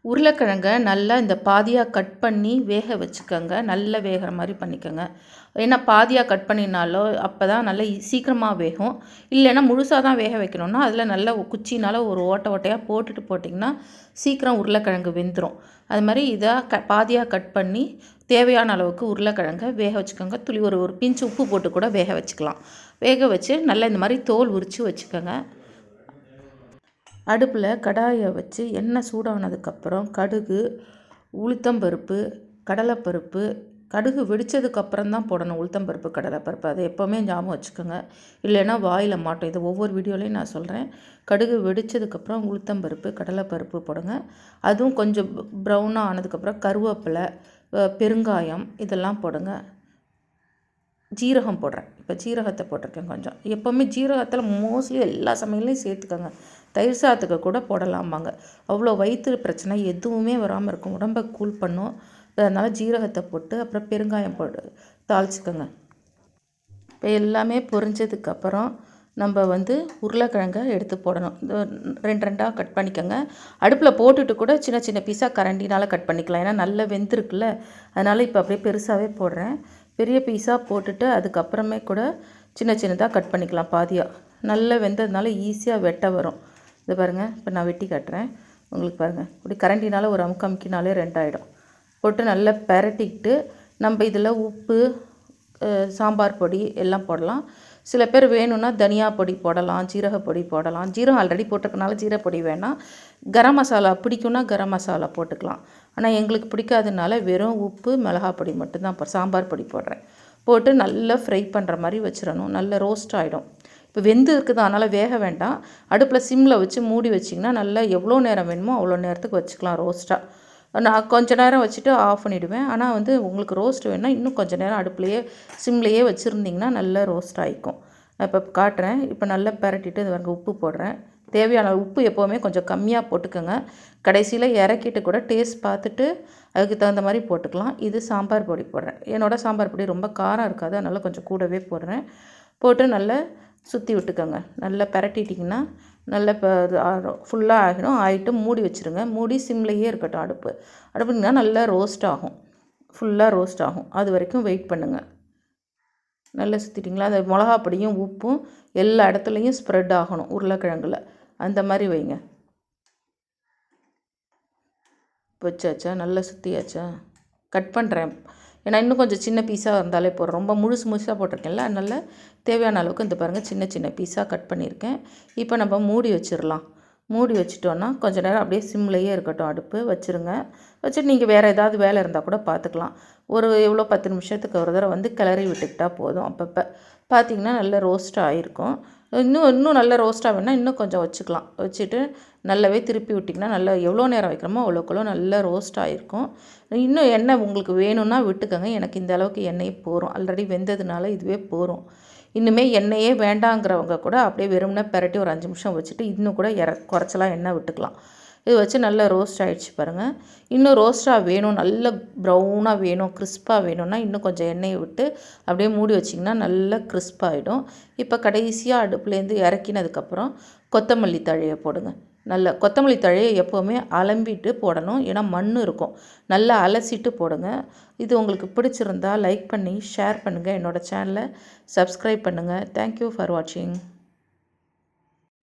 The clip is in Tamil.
உருளைக்கிழங்க நல்லா இந்த பாதியாக கட் பண்ணி வேக வச்சுக்கோங்க. நல்லா வேகிற மாதிரி பண்ணிக்கோங்க. ஏன்னா பாதியாக கட் பண்ணினாலோ அப்போ தான் நல்லா சீக்கிரமாக வேகும். இல்லைன்னா முழுசாக தான் வேக வைக்கணுன்னா அதில் நல்லா குச்சினால் ஒரு ஓட்டை ஓட்டையாக போட்டிங்கன்னா சீக்கிரம் உருளைக்கிழங்கு வெந்துடும். அது மாதிரி இதை பாதியாக கட் பண்ணி தேவையான அளவுக்கு உருளைக்கிழங்க வேக வச்சுக்கோங்க. துளி ஒரு பிஞ்சு உப்பு போட்டு கூட வேக வச்சுக்கலாம். வேக வச்சு நல்லா இந்த மாதிரி தோல் உரித்து வச்சுக்கோங்க. அடுப்பில் கடாயை வச்சு எண்ணெய் சூடானதுக்கப்புறம் கடுகு, உளுத்தம்பருப்பு, கடலைப்பருப்பு, கடுகு வெடித்ததுக்கப்புறம் தான் போடணும் உளுத்தம்பருப்பு, கடலைப்பருப்பு. அதை எப்போவுமே ஞாபகம் வச்சுக்கோங்க. இல்லைன்னா வாயில் மாட்டோம். இது ஒவ்வொரு வீடியோலையும் நான் சொல்கிறேன். கடுகு வெடித்ததுக்கப்புறம் உளுத்தம்பருப்பு, கடலைப்பருப்பு போடுங்க. அதுவும் கொஞ்சம் ப்ரௌனாக ஆனதுக்கப்புறம் கருவேப்பிலை, பெருங்காயம் இதெல்லாம் போடுங்க. ஜீரகம் போடுறேன். இப்போ ஜீரகத்தை போட்டிருக்கேன் கொஞ்சம். எப்போவுமே ஜீரகத்தில் மோஸ்ட்லி எல்லா சமையல்லையும் சேர்த்துக்கோங்க. தயிர் சாதத்துக்கு கூட போடலாமாங்க. அவ்வளோ வயிற்று பிரச்சனை எதுவுமே வராமல் இருக்கும். உடம்பை கூல் பண்ணும். அதனால் ஜீரகத்தை போட்டு அப்புறம் பெருங்காயம் போட்டு தாளிச்சுக்கோங்க. இப்போ எல்லாமே பொரிஞ்சதுக்கப்புறம் நம்ம உருளைக்கிழங்க எடுத்து போடணும். ரெண்டு ரெண்டாக கட் பண்ணிக்கோங்க. அடுப்பில் போட்டுட்டு கூட சின்ன சின்ன பீஸாக கரண்டினால் கட் பண்ணிக்கலாம். ஏன்னா நல்லா வெந்திருக்குல்ல, அதனால் இப்போ அப்படியே பெருசாகவே போடுறேன். பெரிய பீஸாக போட்டுட்டு அதுக்கப்புறமே கூட சின்ன சின்னதாக கட் பண்ணிக்கலாம் பாதியாக. நல்லா வெந்ததுனால ஈஸியாக வெட்ட வரும். இது பாருங்கள், இப்போ நான் வெட்டி காட்டுறேன் உங்களுக்கு. பாருங்கள், இப்படி கரண்டினால் ஒரு அமுக்கினாலே ரெண்டாயிடும். போட்டு நல்லா பெரட்டிக்கிட்டு நம்ம இதில் உப்பு, சாம்பார் பொடி எல்லாம் போடலாம். சில பேர் வேணும்னா தனியா பொடி போடலாம், ஜீரக பொடி போடலாம். ஜீரகம் ஆல்ரெடி போட்டிருக்கனால ஜீரக பொடி வேணாம். கரம் மசாலா பிடிக்கும்னா கரம் மசாலா போட்டுக்கலாம். ஆனால் எங்களுக்கு பிடிக்காதனால வெறும் உப்பு, மிளகாய் பொடி மட்டும்தான் சாம்பார் பொடி போடுறேன். போட்டு நல்லா ஃப்ரை பண்ணுற மாதிரி வச்சிடணும். நல்லா ரோஸ்ட் ஆகிடும். இப்போ வெந்து இருக்குது, அதனால் வேக வேண்டாம். அடுப்பில் சிம்மில் வச்சு மூடி வச்சிங்கன்னா நல்லா எவ்வளோ நேரம் வேணுமோ அவ்வளோ நேரத்துக்கு வச்சுக்கலாம் ரோஸ்ட்டாக. நான் கொஞ்சம் நேரம் வச்சுட்டு ஆஃப் பண்ணிவிடுவேன். ஆனால் உங்களுக்கு ரோஸ்ட் வேணுன்னா இன்னும் கொஞ்சம் நேரம் அடுப்புலையே சிம்லேயே வச்சுருந்திங்கன்னா நல்லா ரோஸ்ட் ஆகிக்கும். நான் இப்போ காட்டுறேன். இப்போ நல்லா பரட்டிட்டு இது பாருங்க, உப்பு போடுறேன். தேவையான உப்பு எப்போவுமே கொஞ்சம் கம்மியாக போட்டுக்கோங்க. கடைசியில் இறக்கிட்டு கூட டேஸ்ட் பார்த்துட்டு அதுக்கு தகுந்த மாதிரி போட்டுக்கலாம். இது சாம்பார் பொடி போடுறேன். என்னோடய சாம்பார் பொடி ரொம்ப காரம் இருக்காது, அதனால் கொஞ்சம் கூடவே போடுறேன். போட்டு நல்லா சுற்றி விட்டுக்கோங்க. நல்லா பரட்டிட்டிங்கன்னா நல்லா இப்போ ஃபுல்லாக ஆகிடும். ஆகிட்டு மூடி வச்சுருங்க. மூடி சிம்லேயே இருக்கட்டும் அடுப்புங்கன்னா நல்லா ரோஸ்ட் ஆகும். ஃபுல்லாக ரோஸ்ட் ஆகும். அது வரைக்கும் வெயிட் பண்ணுங்கள். நல்லா சுற்றிட்டிங்களா? அந்த மிளகா பொடியும் உப்பும் எல்லா இடத்துலையும் ஸ்ப்ரெட் ஆகணும் உருளைக்கிழங்குல. அந்த மாதிரி வைங்க. வச்சாச்சா? நல்லா சுற்றியாச்சா? கட் பண்ணுறேன். ஏன்னா இன்னும் கொஞ்சம் சின்ன பீஸாக இருந்தாலே போதும். ரொம்ப முழுசாக போட்டிருக்கேன்ல, அதனால் தேவையான அளவுக்கு இந்த பாருங்கள் சின்ன சின்ன பீஸாக கட் பண்ணியிருக்கேன். இப்போ நம்ம மூடி வச்சிடலாம். மூடி வச்சிட்டோன்னா கொஞ்சம் நேரம் அப்படியே சிம்லேயே இருக்கட்டும். அடுப்பு வச்சுருங்க. வச்சுட்டு நீங்கள் வேறு ஏதாவது வேலை இருந்தால் கூட பார்த்துக்கலாம். ஒரு எவ்வளோ 10 நிமிஷத்துக்கு ஒரு தடவை கிளறி விட்டுக்கிட்டால் போதும். அப்பப்போ பார்த்திங்கன்னா நல்லா ரோஸ்ட்டாக ஆகிருக்கும். இன்னும் நல்லா ரோஸ்ட்டாக வேணால் இன்னும் கொஞ்சம் வச்சுக்கலாம். வச்சுட்டு நல்லாவே திருப்பி விட்டிங்கன்னா நல்லா எவ்வளோ நேரம் வைக்கிறோமோ அவ்வளோக்குள்ள நல்லா ரோஸ்ட் ஆகிருக்கும். இன்னும் எண்ணெய் உங்களுக்கு வேணும்னா விட்டுக்கோங்க. எனக்கு இந்த அளவுக்கு எண்ணெயே போதும். ஆல்ரெடி வெந்ததுனால இதுவே போதும். இன்னுமே எண்ணெயே வேண்டாங்கிறவங்க கூட அப்படியே வெறும்னே பெரட்டி ஒரு 5 நிமிஷம் வச்சுட்டு இன்னும் கூட குறைச்சலாம் எண்ணெய் விட்டுக்கலாம். இது வச்சு நல்லா ரோஸ்ட் ஆகிடுச்சு பாருங்கள். இன்னும் ரோஸ்ட்டாக வேணும், நல்ல ப்ரௌனாக வேணும், கிறிஸ்பாக வேணும்னா இன்னும் கொஞ்சம் எண்ணெயை விட்டு அப்படியே மூடி வச்சிங்கன்னா நல்லா கிறிஸ்பாகிடும். இப்போ கடைசியாக அடுப்புலேருந்து இறக்கினதுக்கப்புறம் கொத்தமல்லி தழையை போடுங்க. நல்லா கொத்தமல்லி தழையை எப்போவுமே அலம்பிட்டு போடணும். ஏன்னா மண் இருக்கும். நல்லா அலசிட்டு போடுங்க. இது உங்களுக்கு பிடிச்சிருந்தா லைக் பண்ணி ஷேர் பண்ணுங்கள். என்னோடய சேனலை சப்ஸ்கிரைப் பண்ணுங்கள். தேங்க்யூ ஃபார் வாட்சிங்.